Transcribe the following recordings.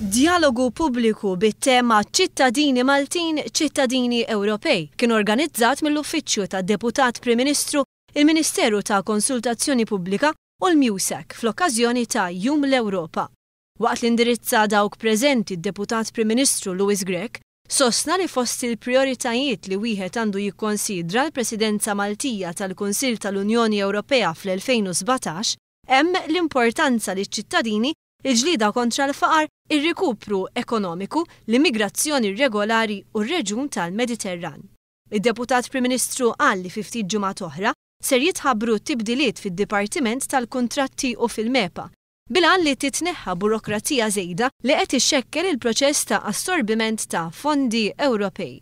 Dialogu pubbliku bit-tema ċittadini Maltin, ċittadini Ewropej kien organizzat mill-Uffiċċju tad-Deputat Prim Ministru, il-Ministeru ta' Konsultazzjoni Pubblika u l-MUSEC fl-okkażjoni ta' Jum l-Ewropa. Waqt l-indirizza dawk preżenti d-Deputat Prim Ministru Louis Grech, sostna li fost il-prioritajiet li wieħed għandu jikkonsidra l-Presidenza Maltija tal-Kunsill tal-Unjoni Ewropea fl-2017 hemm l-importanza li ċ-ċittadini il-ġlida kontra l-faqar, ir-rikupru ekonomiku, l-immigrazzjoni regolari u r-reġjun tal-Mediterran. Id-Deputat Prim Ministru qal li fi ftit ġimgħat oħra ser jitħabbru tibdiliet fid-Dipartiment tal-Kuntratti u fil-MEPA, bilan li titneħħa burokrazija żejda li qed ixxekkel il-proċess ta' assorbiment ta' fondi Ewropej.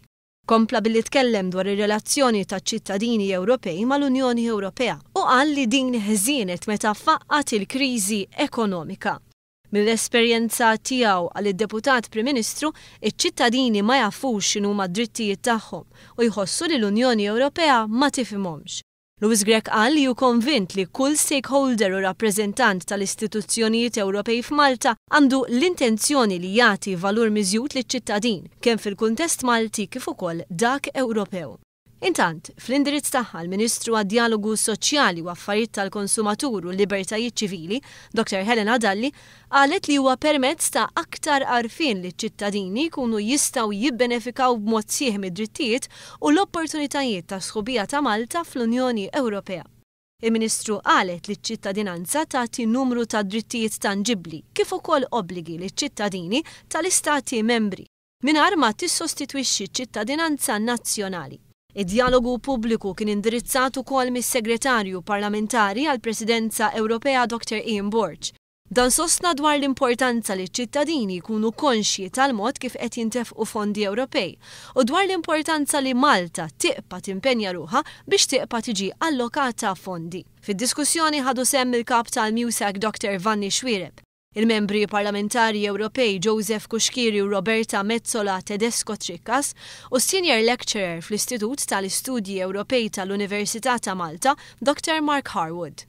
Kompla billi tkellem dwar ir-relazzjoni taċ-ċittadini Ewropej mal-Unjoni Ewropea u qal li din ħżienet meta faqqat il-kriżi ekonomika. Mill-esperjenza tiegħu għal id-Deputat Prim Ministru, iċ-ċittadini ma jafux x'inhuma d-drittijiet tagħhom u jħossu li l-Unjoni Ewropea ma tifhimhomx. Louis Grech qal li hu konvint li kull stakeholder u rappreżentant tal-istituzzjonijiet Ewropej f'Malta għandu l-intenzjoni li jagħti valur miżjud liċ-ċittadin kemm fil-kuntest Malti kif ukoll dak Ewropew. Intant, fl-indirizz tagħha l-Ministru għad-Dialogu Soċjali u Affarijiet tal-Konsumatur u l-Libertajiet Ċivili, Dr. Helena Dalli, qalet li huwa permezz ta' aktar għarfien li ċ-ċittadini jkunu jistgħu jibbenefikaw b'mod sieħ mid-drittijiet u l-opportunitajiet ta' sħubija ta' Malta fl-Unjoni Ewropea. Il-Ministru qalet li ċ-ċittadinanza tagħti numru ta' drittijiet tanġibbli kif ukoll obbligi liċ-ċittadini tal-istati membri mingħajr ma tissostitwixxi ċ-ċittadinanza nazzjonali. Id-dialogu pubbliku kien indirizzat ukoll mis-Segretarju Parlamentari għall-Presidenza Ewropea Dr. Ian Borg. Dan sostna dwar l-importanza li ċ-ċittadini jkunu konxji tal-mod kif qed jintefqu fondi Ewropej u dwar l-importanza li Malta tieqpa timpenja ruħha biex tieqpa tiġi allokata fondi. Fid-diskussjoni ħadu semm il-kap tal-MUSEC Dr. Vanni Xwiereb, il-membri parlamentari Ewropej Joseph Kuxkiri u Roberta Mezzola Tedesco Trickas u Senior Lecturer fl-Istitut tal-Istudji Ewropej tal-Università ta' Malta, Dr. Mark Harwood.